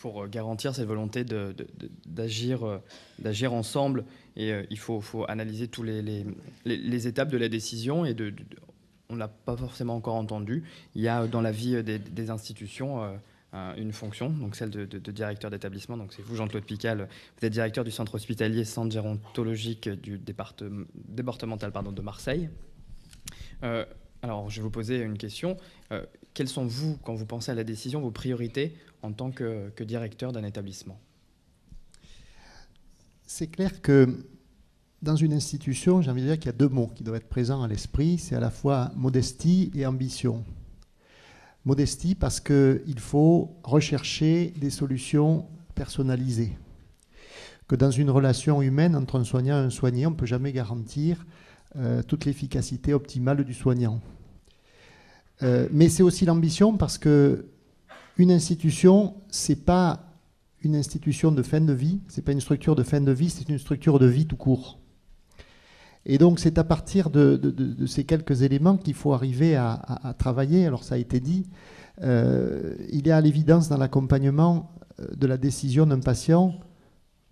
pour garantir cette volonté d'agir ensemble. Et il faut analyser tous les étapes de la décision. On ne l'a pas forcément encore entendu. Il y a dans la vie des institutions une fonction, donc celle de directeur d'établissement. Donc c'est vous, Jean-Claude Pical, vous êtes directeur du centre hospitalier centre gérontologique du départemental de Marseille. Alors, je vais vous poser une question. Quelles sont, vous, quand vous pensez à la décision, vos priorités en tant que directeur d'un établissement? C'est clair que dans une institution, j'ai envie de dire qu'il y a deux mots qui doivent être présents à l'esprit. C'est à la fois modestie et ambition. Modestie parce qu'il faut rechercher des solutions personnalisées. Que dans une relation humaine entre un soignant et un soigné, on ne peut jamais garantir toute l'efficacité optimale du soignant. Mais c'est aussi l'ambition parce que une institution, ce n'est pas une institution de fin de vie, ce n'est pas une structure de fin de vie, c'est une structure de vie tout court. Et donc c'est à partir de ces quelques éléments qu'il faut arriver à travailler. Alors ça a été dit, il y a à l'évidence dans l'accompagnement de la décision d'un patient,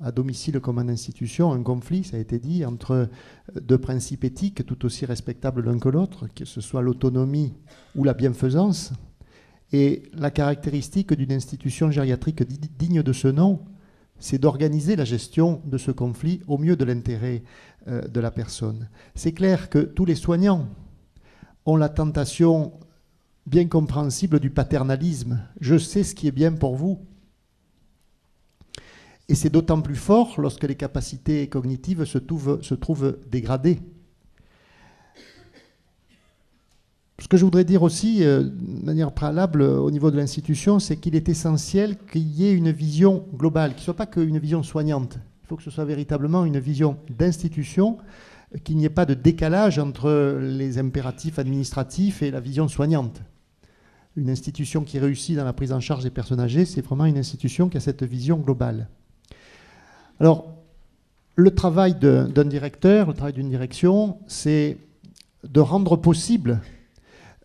à domicile comme en institution, un conflit, ça a été dit, entre deux principes éthiques tout aussi respectables l'un que l'autre, que ce soit l'autonomie ou la bienfaisance. Et la caractéristique d'une institution gériatrique digne de ce nom, c'est d'organiser la gestion de ce conflit au mieux de l'intérêt de la personne. C'est clair que tous les soignants ont la tentation bien compréhensible du paternalisme. Je sais ce qui est bien pour vous. Et c'est d'autant plus fort lorsque les capacités cognitives se trouvent dégradées. Ce que je voudrais dire aussi, de manière préalable, au niveau de l'institution, c'est qu'il est essentiel qu'il y ait une vision globale, qu'il ne soit pas qu'une vision soignante. Il faut que ce soit véritablement une vision d'institution, qu'il n'y ait pas de décalage entre les impératifs administratifs et la vision soignante. Une institution qui réussit dans la prise en charge des personnes âgées, c'est vraiment une institution qui a cette vision globale. Alors, le travail d'un directeur, le travail d'une direction, c'est de rendre possible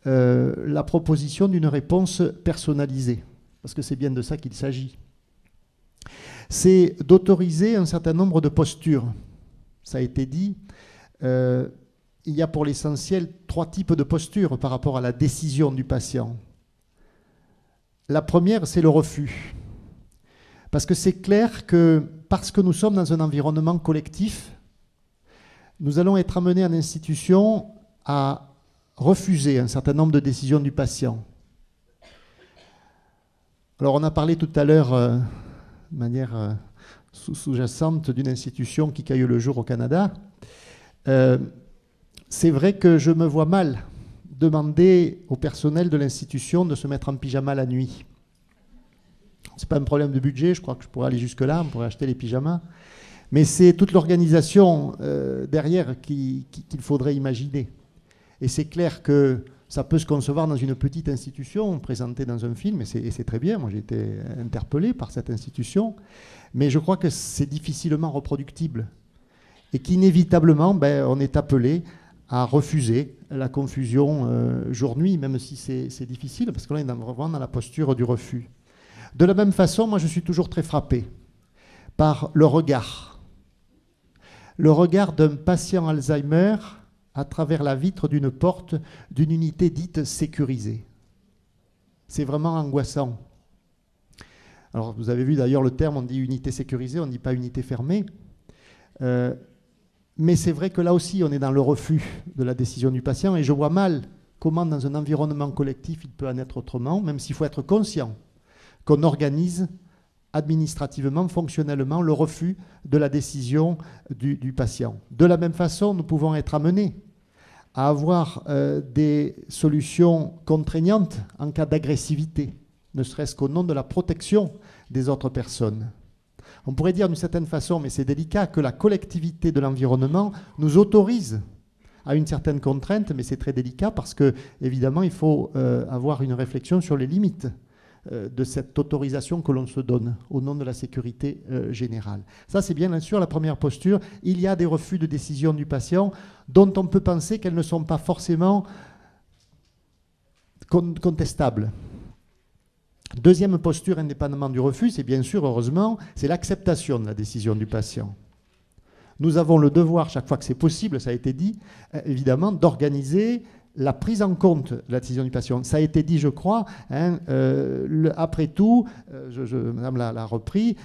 la proposition d'une réponse personnalisée, parce que c'est bien de ça qu'il s'agit. C'est d'autoriser un certain nombre de postures. Ça a été dit, il y a pour l'essentiel 3 types de postures par rapport à la décision du patient. La première, c'est le refus. Parce que c'est clair que, parce que nous sommes dans un environnement collectif, nous allons être amenés en institution à refuser un certain nombre de décisions du patient. Alors on a parlé tout à l'heure, de manière sous-jacente, d'une institution qui caille le jour au Canada. C'est vrai que je me vois mal demander au personnel de l'institution de se mettre en pyjama la nuit. Ce n'est pas un problème de budget, je crois que je pourrais aller jusque-là, on pourrait acheter les pyjamas. Mais c'est toute l'organisation derrière qu'il faudrait imaginer. Et c'est clair que ça peut se concevoir dans une petite institution, présentée dans un film, et c'est très bien. Moi, j'ai été interpellé par cette institution. Mais je crois que c'est difficilement reproductible. Et qu'inévitablement, on est appelé à refuser la confusion jour-nuit, même si c'est difficile, parce que là, on est vraiment dans la posture du refus. De la même façon, moi, je suis toujours très frappé par le regard. Le regard d'un patient Alzheimer à travers la vitre d'une porte d'une unité dite sécurisée. C'est vraiment angoissant. Alors, vous avez vu d'ailleurs le terme, on dit unité sécurisée, on ne dit pas unité fermée. Mais c'est vrai que là aussi, on est dans le refus de la décision du patient, et je vois mal comment, dans un environnement collectif, il peut en être autrement, même s'il faut être conscient qu'on organise administrativement, fonctionnellement, le refus de la décision du patient. De la même façon, nous pouvons être amenés à avoir des solutions contraignantes en cas d'agressivité, ne serait-ce qu'au nom de la protection des autres personnes. On pourrait dire d'une certaine façon, mais c'est délicat, que la collectivité de l'environnement nous autorise à une certaine contrainte, mais c'est très délicat parce que, évidemment, il faut avoir une réflexion sur les limites de cette autorisation que l'on se donne au nom de la sécurité générale. Ça, c'est bien sûr la première posture. Il y a des refus de décision du patient dont on peut penser qu'elles ne sont pas forcément contestables. Deuxième posture, indépendamment du refus, c'est bien sûr, heureusement, c'est l'acceptation de la décision du patient. Nous avons le devoir, chaque fois que c'est possible, ça a été dit, évidemment, d'organiser la prise en compte de la décision du patient. Ça a été dit, je crois, hein, après tout, Madame l'a repris,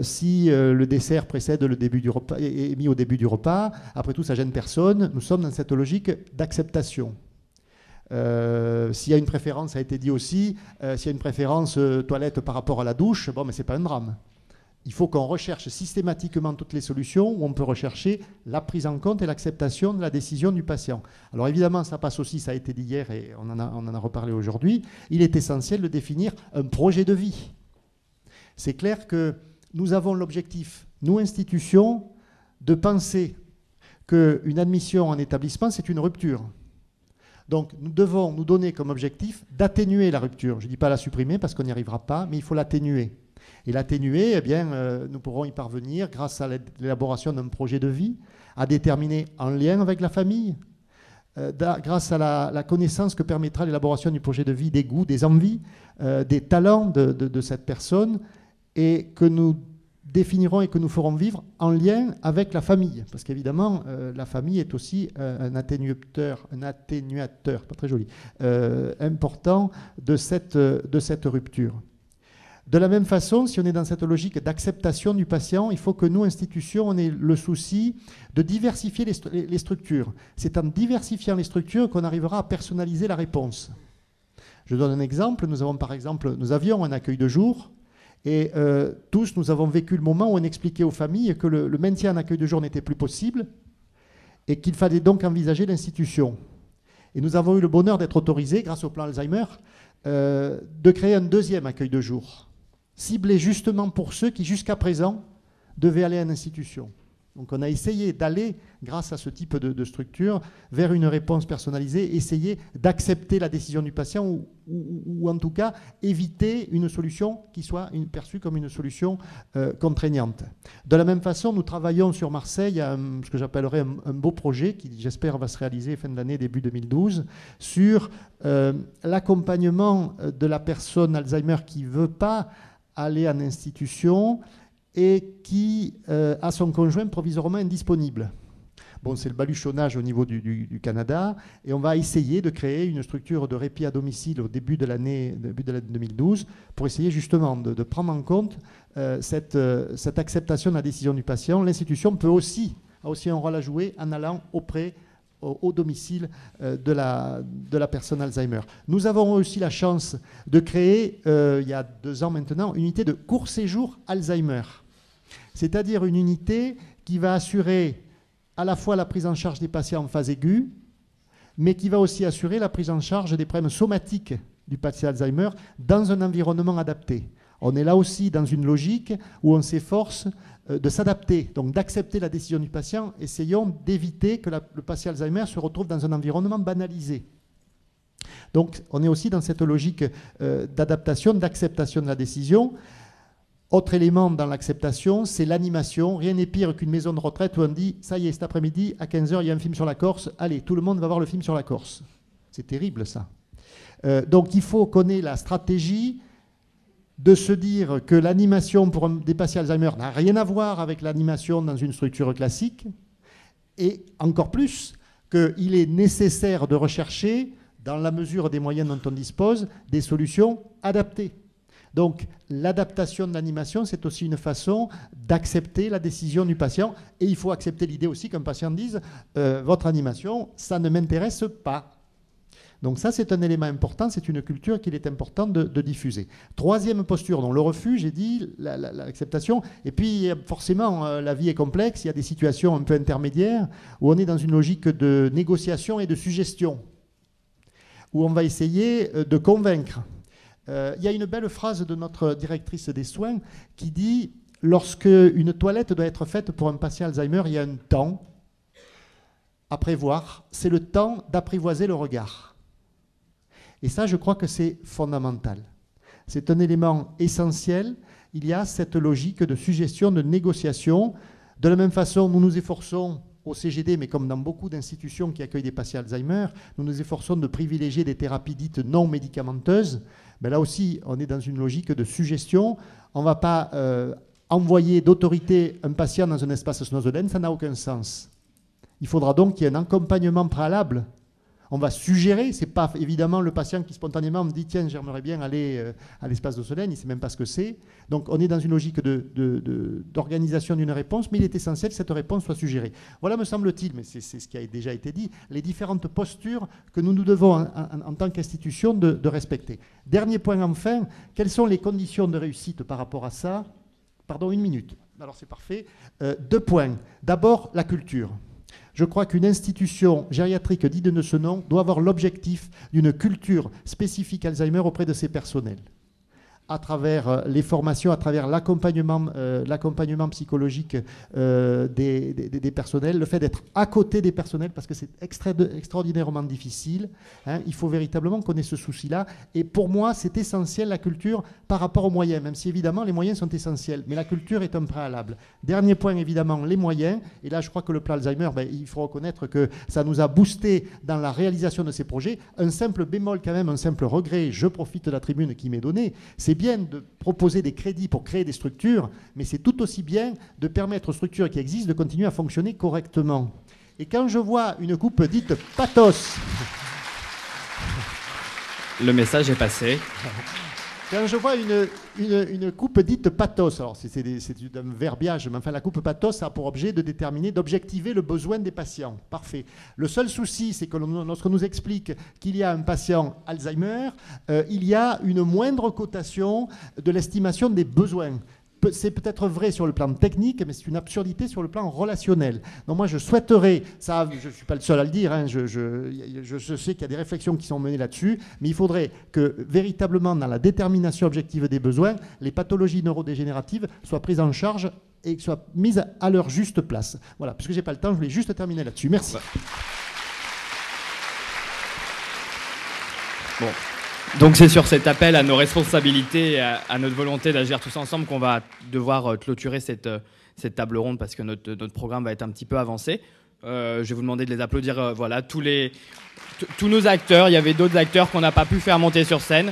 si le dessert précède le début du repas, est mis au début du repas, après tout, ça gêne personne. Nous sommes dans cette logique d'acceptation. S'il y a une préférence, ça a été dit aussi, s'il y a une préférence toilette par rapport à la douche, bon, mais ce n'est pas un drame. Il faut qu'on recherche systématiquement toutes les solutions où on peut rechercher la prise en compte et l'acceptation de la décision du patient. Alors évidemment, ça passe aussi, ça a été dit hier et on en a reparlé aujourd'hui, il est essentiel de définir un projet de vie. C'est clair que nous avons l'objectif, nous institutions, de penser qu'une admission en établissement, c'est une rupture. Donc nous devons nous donner comme objectif d'atténuer la rupture. Je ne dis pas la supprimer parce qu'on n'y arrivera pas, mais il faut l'atténuer. Et l'atténuer, eh bien, nous pourrons y parvenir grâce à l'élaboration d'un projet de vie, à déterminer en lien avec la famille, grâce à la connaissance que permettra l'élaboration du projet de vie, des goûts, des envies, des talents de cette personne, et que nous définirons et que nous ferons vivre en lien avec la famille. Parce qu'évidemment, la famille est aussi un atténuateur, pas très joli, important de cette rupture. De la même façon, si on est dans cette logique d'acceptation du patient, il faut que nous, institutions, on ait le souci de diversifier les structures. C'est en diversifiant les structures qu'on arrivera à personnaliser la réponse. Je donne un exemple. Nous avions un accueil de jour et tous, nous avons vécu le moment où on expliquait aux familles que le maintien en accueil de jour n'était plus possible et qu'il fallait donc envisager l'institution. Et nous avons eu le bonheur d'être autorisés, grâce au plan Alzheimer, de créer un deuxième accueil de jour, ciblé justement pour ceux qui, jusqu'à présent, devaient aller en institution. Donc on a essayé d'aller, grâce à ce type de structure, vers une réponse personnalisée, essayer d'accepter la décision du patient ou en tout cas éviter une solution qui soit perçue comme une solution contraignante. De la même façon, nous travaillons sur Marseille à ce que j'appellerais un beau projet qui, j'espère, va se réaliser fin de l'année, début 2012, sur l'accompagnement de la personne Alzheimer qui ne veut pas aller en institution et qui a son conjoint provisoirement indisponible. Bon, c'est le baluchonnage au niveau du Canada, et on va essayer de créer une structure de répit à domicile au début de l'année 2012 pour essayer justement de prendre en compte cette acceptation de la décision du patient. L'institution a aussi un rôle à jouer en allant au domicile de la personne Alzheimer. Nous avons aussi la chance de créer, il y a 2 ans maintenant, une unité de court séjour Alzheimer. C'est-à-dire une unité qui va assurer à la fois la prise en charge des patients en phase aiguë, mais qui va aussi assurer la prise en charge des problèmes somatiques du patient Alzheimer dans un environnement adapté. On est là aussi dans une logique où on s'efforce de s'adapter, donc d'accepter la décision du patient. Essayons d'éviter que le patient Alzheimer se retrouve dans un environnement banalisé. Donc on est aussi dans cette logique d'adaptation, d'acceptation de la décision. Autre élément dans l'acceptation, c'est l'animation. Rien n'est pire qu'une maison de retraite où on dit « ça y est, cet après-midi, à 15h, il y a un film sur la Corse. Allez, tout le monde va voir le film sur la Corse. » C'est terrible, ça. Donc il faut qu'on ait la stratégie de se dire que l'animation pour des patients Alzheimer n'a rien à voir avec l'animation dans une structure classique, et encore plus qu'il est nécessaire de rechercher, dans la mesure des moyens dont on dispose, des solutions adaptées. Donc l'adaptation de l'animation, c'est aussi une façon d'accepter la décision du patient, et il faut accepter l'idée aussi qu'un patient dise votre animation, ça ne m'intéresse pas. Donc ça, c'est un élément important, c'est une culture qu'il est important de diffuser. Troisième posture, donc le refus, j'ai dit, l'acceptation. Et puis, forcément, la vie est complexe, il y a des situations un peu intermédiaires où on est dans une logique de négociation et de suggestion, où on va essayer de convaincre. Il y a une belle phrase de notre directrice des soins qui dit « Lorsque une toilette doit être faite pour un patient Alzheimer, il y a un temps à prévoir, c'est le temps d'apprivoiser le regard. » Et ça, je crois que c'est fondamental. C'est un élément essentiel. Il y a cette logique de suggestion, de négociation. De la même façon, nous nous efforçons au CGD, mais comme dans beaucoup d'institutions qui accueillent des patients Alzheimer, nous nous efforçons de privilégier des thérapies dites non médicamenteuses. Ben là aussi, on est dans une logique de suggestion. On ne va pas envoyer d'autorité un patient dans un espace Snowden, ça n'a aucun sens. Il faudra donc qu'il y ait un accompagnement préalable. On va suggérer, ce n'est pas évidemment le patient qui spontanément me dit « Tiens, j'aimerais bien aller à l'espace de Solène », il ne sait même pas ce que c'est. Donc on est dans une logique d'organisation d'une réponse, mais il est essentiel que cette réponse soit suggérée. Voilà, me semble-t-il, mais c'est ce qui a déjà été dit, les différentes postures que nous devons en tant qu'institution de respecter. Dernier point enfin, quelles sont les conditions de réussite par rapport à ça? Pardon, 1 minute. Alors c'est parfait. 2 points. D'abord, la culture. Je crois qu'une institution gériatrique digne de ce nom doit avoir l'objectif d'une culture spécifique Alzheimer auprès de ses personnels, à travers les formations, à travers l'accompagnement psychologique des personnels, le fait d'être à côté des personnels, parce que c'est extraordinairement difficile. Hein, il faut véritablement qu'on ait ce souci-là. Et pour moi, c'est essentiel, la culture, par rapport aux moyens, même si évidemment les moyens sont essentiels. Mais la culture est un préalable. Dernier point, évidemment, les moyens. Et là, je crois que le plan Alzheimer, il faut reconnaître que ça nous a boosté dans la réalisation de ces projets. Un simple bémol quand même, un simple regret, je profite de la tribune qui m'est donnée, c'est bien de proposer des crédits pour créer des structures, mais c'est tout aussi bien de permettre aux structures qui existent de continuer à fonctionner correctement. Et quand je vois une coupe dite pathos... Le message est passé. Quand je vois une coupe dite pathos, alors c'est un verbiage, mais enfin la coupe pathos a pour objet de déterminer, d'objectiver le besoin des patients. Parfait. Le seul souci, c'est que lorsqu'on nous explique qu'il y a un patient Alzheimer, il y a une moindre cotation de l'estimation des besoins. C'est peut-être vrai sur le plan technique, mais c'est une absurdité sur le plan relationnel. Donc moi, je souhaiterais, ça, je ne suis pas le seul à le dire, hein, je sais qu'il y a des réflexions qui sont menées là-dessus, mais il faudrait que véritablement, dans la détermination objective des besoins, les pathologies neurodégénératives soient prises en charge et soient mises à leur juste place. Voilà, puisque je n'ai pas le temps, je voulais juste terminer là-dessus. Merci. Bon. Donc c'est sur cet appel à nos responsabilités, à notre volonté d'agir tous ensemble qu'on va devoir clôturer cette table ronde parce que notre programme va être un petit peu avancé. Je vais vous demander de les applaudir. Voilà, tous nos acteurs. Il y avait d'autres acteurs qu'on n'a pas pu faire monter sur scène.